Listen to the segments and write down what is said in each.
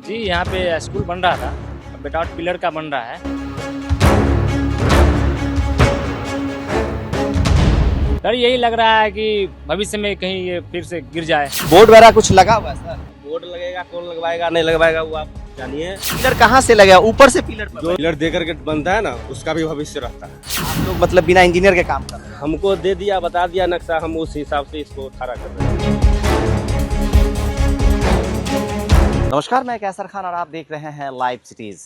जी यहाँ पे स्कूल बन रहा था, विदाउट पिलर का बन रहा है। डर यही लग रहा है कि भविष्य में कहीं ये फिर से गिर जाए। बोर्ड वगैरह कुछ लगा हुआ है सर? बोर्ड लगेगा, कौन लगवाएगा नहीं लगवाएगा वो आप जानिए। पिलर कहाँ से लगा? ऊपर से पिलर पर? जो पिलर दे करके बनता है ना, उसका भी भविष्य रहता है। आप लोग मतलब बिना इंजीनियर के काम कर रहे हैं? हमको दे दिया, बता दिया नक्शा, हम उस हिसाब से इसको खड़ा कर रहे हैं। नमस्कार, मैं कैसर खान और आप देख रहे हैं लाइव सिटीज।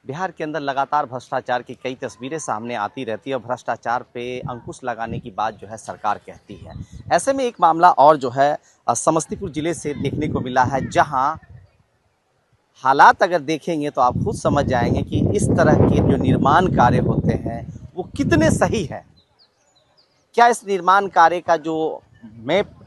बिहार के अंदर लगातार भ्रष्टाचार की कई तस्वीरें सामने आती रहती है और भ्रष्टाचार पे अंकुश लगाने की बात जो है सरकार कहती है। ऐसे में एक मामला और जो है समस्तीपुर जिले से देखने को मिला है, जहां हालात अगर देखेंगे तो आप खुद समझ जाएंगे कि इस तरह के जो निर्माण कार्य होते हैं वो कितने सही है। क्या इस निर्माण कार्य का जो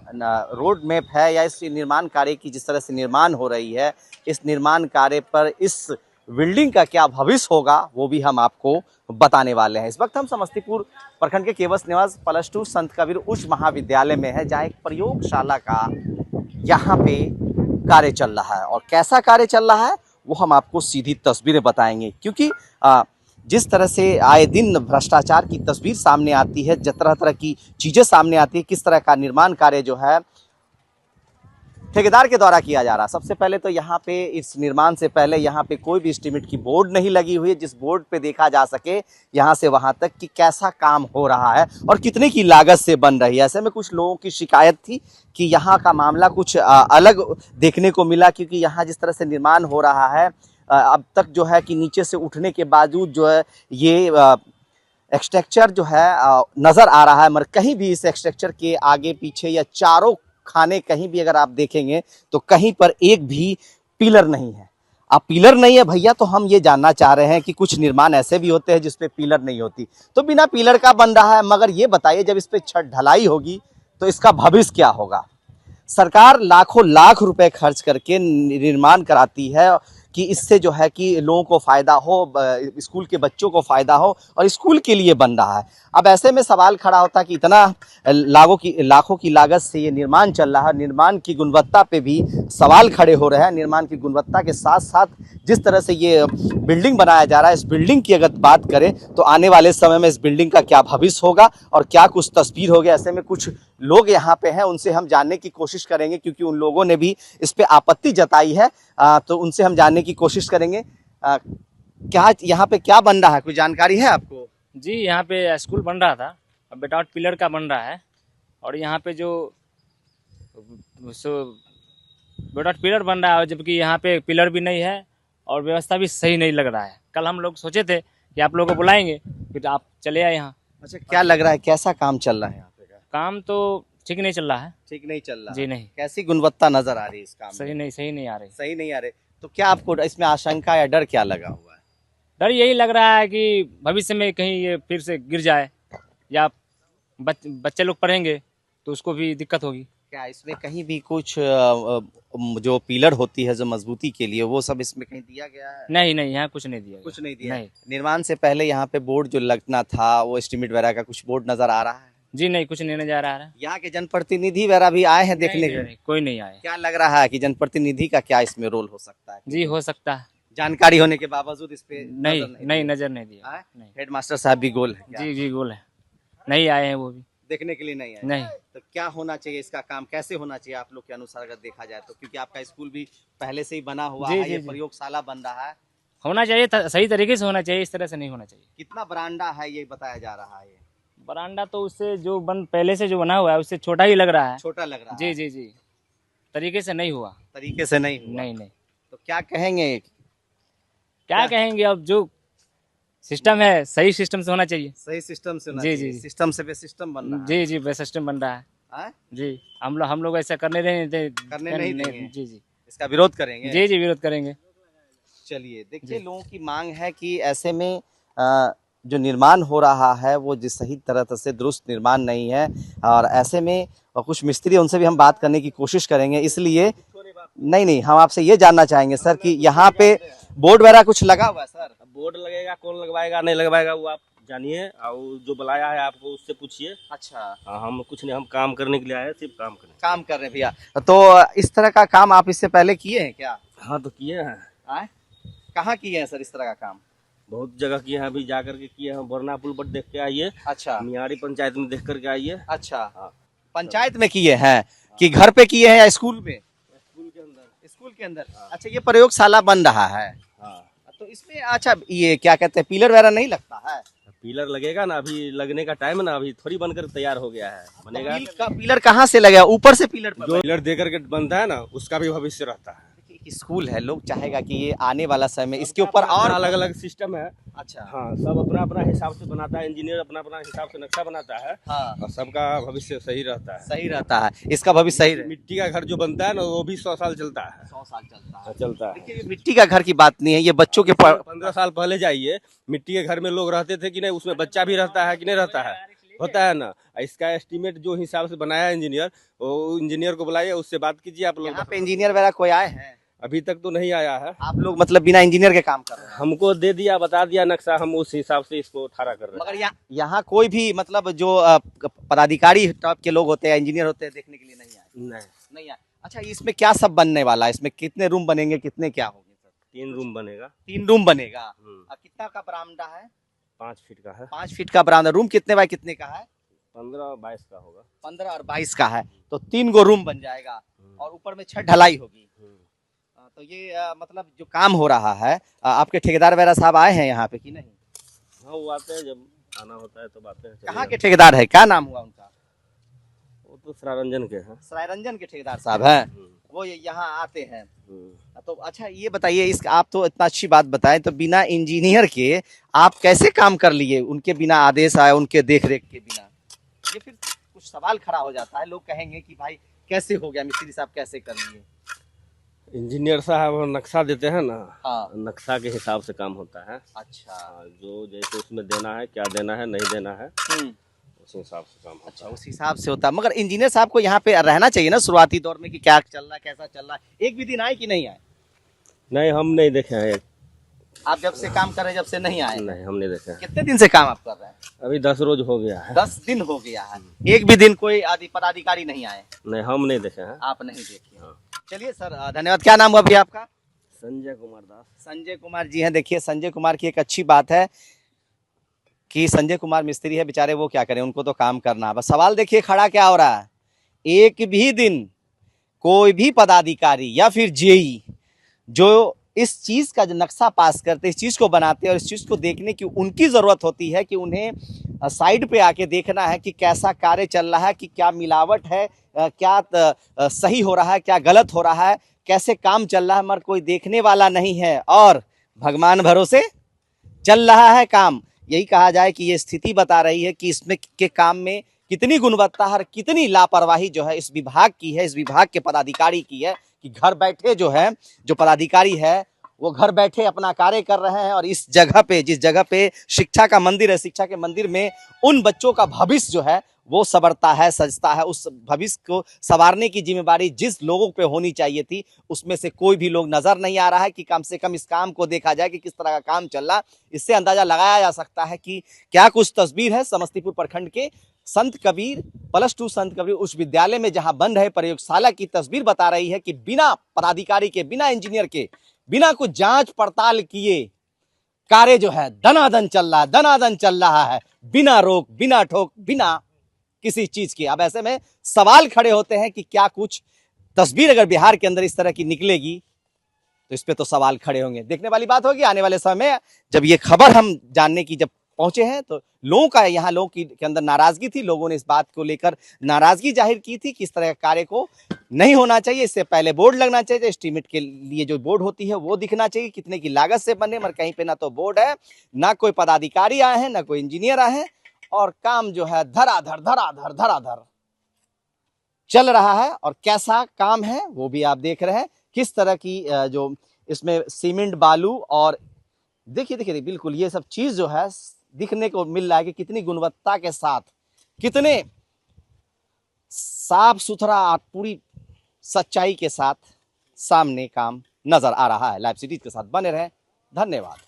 रोड मैप है या इस निर्माण कार्य की जिस तरह से निर्माण हो रही है, इस निर्माण कार्य पर इस बिल्डिंग का क्या भविष्य होगा, वो भी हम आपको बताने वाले हैं। इस वक्त हम समस्तीपुर प्रखंड के केवस निवास +2 संत कबीर उच्च महाविद्यालय में है, जहाँ एक प्रयोगशाला का यहाँ पे कार्य चल रहा है। और कैसा कार्य चल रहा है वो हम आपको सीधी तस्वीरें बताएंगे, क्योंकि जिस तरह से आए दिन भ्रष्टाचार की तस्वीर सामने आती है, तरह तरह की चीज़ें सामने आती है, किस तरह का निर्माण कार्य जो है ठेकेदार के द्वारा किया जा रहा है। सबसे पहले तो यहाँ पे इस निर्माण से पहले यहाँ पे कोई भी एस्टीमेट की बोर्ड नहीं लगी हुई है, जिस बोर्ड पे देखा जा सके यहाँ से वहाँ तक कि कैसा काम हो रहा है और कितने की लागत से बन रही है। ऐसे में कुछ लोगों की शिकायत थी कि यहाँ का मामला कुछ अलग देखने को मिला, क्योंकि यहाँ जिस तरह से निर्माण हो रहा है अब तक जो है कि नीचे से उठने के बावजूद जो है ये एक्सट्रक्चर जो है नज़र आ रहा है, मगर कहीं भी इस एक्सट्रक्चर के आगे पीछे या चारों खाने कहीं भी अगर आप देखेंगे तो कहीं पर एक भी पिलर नहीं है। अब पिलर नहीं है भैया, तो हम ये जानना चाह रहे हैं कि कुछ निर्माण ऐसे भी होते हैं जिसपे पिलर नहीं होती, तो बिना पिलर का बन रहा है। मगर ये बताइए, जब इस पे छत ढलाई होगी तो इसका भविष्य क्या होगा? सरकार लाखों लाख रुपए खर्च करके निर्माण कराती है कि इससे जो है कि लोगों को फ़ायदा हो, स्कूल के बच्चों को फ़ायदा हो, और स्कूल के लिए बन रहा है। अब ऐसे में सवाल खड़ा होता है कि इतना लाखों की लागत से ये निर्माण चल रहा है, निर्माण की गुणवत्ता पे भी सवाल खड़े हो रहे हैं। निर्माण की गुणवत्ता के साथ साथ जिस तरह से ये बिल्डिंग बनाया जा रहा है, इस बिल्डिंग की अगर बात करें तो आने वाले समय में इस बिल्डिंग का क्या भविष्य होगा और क्या कुछ तस्वीर होगी। ऐसे में कुछ लोग यहाँ पे हैं, उनसे हम जानने की कोशिश करेंगे, क्योंकि उन लोगों ने भी इस पे आपत्ति जताई है, तो उनसे हम जानने की कोशिश करेंगे। क्या यहाँ पे क्या बन रहा है, कोई जानकारी है आपको? जी यहाँ पे स्कूल बन रहा था, विदाउट पिलर का बन रहा है। और यहाँ पे जो विदाउट पिलर बन रहा है, जबकि यहाँ पे पिलर भी नहीं है और व्यवस्था भी सही नहीं लग रहा है। कल हम लोग सोचे थे कि आप लोगों को बुलाएंगे, फिर आप चले आए यहाँ। अच्छा, क्या लग रहा है, कैसा काम चल रहा है यहाँ पे? काम तो ठीक नहीं चल रहा है। ठीक नहीं चल रहा? जी नहीं, कैसी गुणवत्ता नजर आ रही है इस काम में? सही नहीं आ रही। सही नहीं आ रहे, तो क्या आपको इसमें आशंका या डर क्या लगा हुआ है? डर यही लग रहा है कि भविष्य में कहीं ये फिर से गिर जाए, या बच्चे लोग पढ़ेंगे तो उसको भी दिक्कत होगी। क्या इसमें कहीं भी कुछ जो पिलर होती है जो मजबूती के लिए, वो सब इसमें कहीं दिया गया है? नहीं, यहाँ कुछ नहीं दिया, कुछ नहीं दिया। नहीं। निर्माण से पहले यहाँ पे बोर्ड जो लगना था, वो एस्टीमेट वगैरह का कुछ बोर्ड नजर आ रहा है? जी नहीं, कुछ नहीं नजर आ रहा है। यहाँ के जनप्रतिनिधि वगैरह भी आए हैं देखने के? कोई नहीं आया। क्या लग रहा है कि जनप्रतिनिधि का क्या इसमें रोल हो सकता है? जी हो सकता है, जानकारी होने के बावजूद इस पे नजर नहीं दिया। हेडमास्टर साहब भी गोल है क्या? जी गोल है, नहीं आए हैं वो भी देखने के लिए नहीं आए? नहीं। तो क्या होना चाहिए, इसका काम कैसे होना चाहिए आप लोग के अनुसार अगर देखा जाए तो? क्योंकि आपका स्कूल भी पहले से ही बना हुआ है, ये प्रयोगशाला बन रहा है। होना चाहिए, सही तरीके से होना चाहिए, इस तरह से नहीं होना चाहिए। कितना बरामदा है ये बताया जा रहा है? बरामदा तो उससे जो पहले से जो बना हुआ है उससे छोटा ही लग रहा है। छोटा लग रहा है? जी, तरीके से नहीं हुआ। तरीके से नहीं हुआ? नहीं। तो क्या कहेंगे? क्या कहेंगे, अब जो सिस्टम है सही सिस्टम से होना चाहिए। सही सिस्टम से होना जी, चाहिए। जी। सिस्टम से सिस्टम बन रहा है। जी बेस्ट सिस्टम बन रहा है। जी, हम लोग ऐसा करने नहीं देंगे। जी इसका विरोध करेंगे? जी विरोध करेंगे। चलिए देखिए, लोगों की मांग है कि ऐसे में जो निर्माण हो रहा है वो जिस सही तरह से दुरुस्त निर्माण नहीं है, और ऐसे में कुछ मिस्त्री, उनसे भी हम बात करने की कोशिश करेंगे। इसलिए नहीं, हम आपसे ये जानना चाहेंगे सर कि यहाँ पे बोर्ड वगैरह कुछ लगा हुआ है सर? बोर्ड लगेगा, कौन लगवाएगा नहीं लगवाएगा वो आप जानिए, और जो बुलाया है आपको उससे पूछिए। अच्छा। हाँ, हम कुछ नहीं, हम काम करने के लिए आए हैं, सिर्फ काम करने। काम कर रहे हैं भैया। तो इस तरह का काम आप इससे पहले किए हैं क्या? हाँ तो किए हैं, आए कहाँ किए हैं सर इस तरह का काम? बहुत जगह किए हैं, अभी जा करके किए हैं। बोरना पुल पर देख के आइए, अच्छा मियाड़ी पंचायत में देख करके आइए। अच्छा, हाँ, पंचायत में किए हैं कि घर पे किए हैं या स्कूल में? स्कूल के अंदर। स्कूल के अंदर। अच्छा, ये प्रयोगशाला बन रहा है हाँ, तो इसमें अच्छा ये क्या कहते हैं पिलर वगैरह नहीं लगता है? पिलर लगेगा ना, अभी लगने का टाइम है ना, अभी थोड़ी बनकर तैयार हो गया है, बनेगा। पिलर कहाँ से लगेगा? ऊपर से पिलर पर जो पिलर दे करके बनता है ना, उसका भी भविष्य रहता है। देखिए, स्कूल है, लोग चाहेगा कि ये आने वाला समय इसके ऊपर और अलग अलग सिस्टम है। अच्छा हाँ, सब अपना अपना हिसाब से बनाता है, इंजीनियर अपना अपना हिसाब से नक्शा बनाता है। हाँ और सबका भविष्य सही रहता है। सही रहता है, इसका भविष्य सही रहे। मिट्टी का घर जो बनता है ना, वो भी 100 साल चलता है। 100 साल चलता है। हाँ, चलता है। देखिए, ये मिट्टी का घर की बात नहीं है, ये बच्चों के 15 साल पहले जाइए, मिट्टी के घर में लोग रहते थे कि नहीं, उसमें बच्चा भी रहता है कि नहीं रहता है, होता है ना। इसका एस्टीमेट जो हिसाब से बनाया इंजीनियर, वो इंजीनियर को बुलाइए, उससे बात कीजिए आप लोग। यहाँ पे इंजीनियर वगैरह कोई आए हैं? अभी तक तो नहीं आया है। आप लोग मतलब बिना इंजीनियर के काम कर रहे हैं? हमको दे दिया, बता दिया नक्शा, हम उस हिसाब से इसको ठाड़ा कर रहे हैं। मगर यहाँ कोई भी मतलब जो पदाधिकारी टाइप के लोग होते हैं, इंजीनियर होते हैं, देखने के लिए नहीं आए? नहीं, नहीं आए। अच्छा, इसमें क्या सब बनने वाला है? इसमें कितने रूम बनेंगे, कितने क्या होंगे सर? 3 रूम बनेगा। 3 रूम बनेगा। कितना का बरामदा है? 5 फीट का है। 5 फीट का बरामदा। रूम कितने बाय कितने का है? 15-22 का होगा। 15 और 22 का है, तो 3 गो रूम बन जाएगा और ऊपर में छत ढलाई होगी। तो ये मतलब जो काम हो रहा है, आपके ठेकेदार वगैरह साहब आए हैं यहाँ पे कि नहीं? हाँ, वो आते हैं, जब आना होता है तब आते हैं। कहाँ के ठेकेदार है, क्या नाम हुआ उनका? वो तो सरारंजन के हैं। सरायरंजन के ठेकेदार साहब हैं, वो यहाँ आते हैं। तो अच्छा ये बताइए, इस आप तो इतना अच्छी बात बताएं, तो बिना इंजीनियर के आप कैसे काम कर लिए? उनके बिना आदेश आए, उनके देख रेख के बिना? ये फिर कुछ सवाल खड़ा हो जाता है, लोग कहेंगे कि भाई कैसे हो गया, मिस्त्री साहब कैसे कर लिए? इंजीनियर साहब नक्शा देते हैं ना, हाँ। नक्शा के हिसाब से काम होता है। अच्छा। हाँ, जो जैसे उसमें देना है, क्या देना है, नहीं देना है, उस हिसाब से काम होता अच्छा, उस हिसाब से होता है। मगर इंजीनियर साहब को यहाँ पे रहना चाहिए ना शुरुआती दौर में, कि क्या चल रहा है, कैसा चल रहा है। एक भी दिन आए कि नहीं आए? है। नहीं, हम नहीं देखे हैं। आप जब से काम कर रहे हैं, जब से नहीं आए? नहीं, हम नहीं देखे हैं। कितने दिन से काम आप कर रहे हैं? अभी 10 रोज हो गया है। 10 दिन हो गया है, एक भी दिन कोई पदाधिकारी नहीं आए? नहीं, हम नहीं देखे हैं। आप नहीं देखे? हाँ। चलिए सर, धन्यवाद। क्या नाम हुआ भैया आपका? संजय कुमार दास। संजय कुमार जी हैं। देखिए, संजय कुमार की एक अच्छी बात है कि संजय कुमार मिस्त्री है, बेचारे वो क्या करें, उनको तो काम करना है। बस सवाल देखिए खड़ा क्या हो रहा है, एक भी दिन कोई भी पदाधिकारी या फिर जेई जो इस चीज का जो नक्शा पास करते, इस चीज को बनाते हैं और इस चीज को देखने की उनकी जरूरत होती है कि उन्हें साइड पे आके देखना है कि कैसा कार्य चल रहा है, कि क्या मिलावट है, क्या सही हो रहा है, क्या गलत हो रहा है, कैसे काम चल रहा है, मगर कोई देखने वाला नहीं है और भगवान भरोसे चल रहा है काम। यही कहा जाए कि ये स्थिति बता रही है कि इसमें के काम में कितनी गुणवत्ता और कितनी लापरवाही जो है इस विभाग की है, इस विभाग के पदाधिकारी की है, कि घर बैठे जो है, जो पदाधिकारी है वो घर बैठे अपना कार्य कर रहे हैं। और इस जगह पे, जिस जगह पे शिक्षा का मंदिर है, शिक्षा के मंदिर में उन बच्चों का भविष्य जो है वो संवरता है, सजता है। उस भविष्य को संवारने की जिम्मेदारी जिस लोगों पे होनी चाहिए थी, उसमें से कोई भी लोग नजर नहीं आ रहा है कि कम से कम इस काम को देखा जाए कि किस तरह का काम चल रहा। इससे अंदाजा लगाया जा सकता है कि क्या कुछ तस्वीर है समस्तीपुर प्रखंड के संत कबीर +2 संत कबीर उच्च विद्यालय में जहां बन रहे प्रयोगशाला की तस्वीर बता रही है कि बिना पदाधिकारी के, बिना इंजीनियर के, बिना कुछ जांच पड़ताल किए कार्य जो है दनादन चल रहा है, दनादन चल रहा है, बिना रोक, बिना ठोक, बिना किसी चीज की। अब ऐसे में सवाल खड़े होते हैं कि क्या कुछ तस्वीर अगर बिहार के अंदर इस तरह की निकलेगी तो इस पे तो सवाल खड़े होंगे। देखने वाली बात होगी आने वाले समय में। जब ये खबर हम जानने की जब पहुंचे हैं तो लोगों का, यहाँ लोगों के अंदर नाराजगी थी, लोगों ने इस बात को लेकर नाराजगी जाहिर की थी कि इस तरह के कार्य को नहीं होना चाहिए, इससे पहले बोर्ड लगना चाहिए, एस्टीमेट के लिए जो बोर्ड होती है वो दिखना चाहिए कितने की लागत से बने, मगर कहीं पे ना तो बोर्ड है, ना कोई पदाधिकारी आए हैं, ना कोई इंजीनियर आए हैं, और काम जो है धराधर चल रहा है। और कैसा काम है वो भी आप देख रहे हैं, किस तरह की जो इसमें सीमेंट, बालू और देखिए बिल्कुल ये सब चीज जो है दिखने को मिल रहा है कि कितनी गुणवत्ता के साथ, कितने साफ सुथरा और पूरी सच्चाई के साथ सामने काम नजर आ रहा है। लाइव सिटीज के साथ बने रहें, धन्यवाद।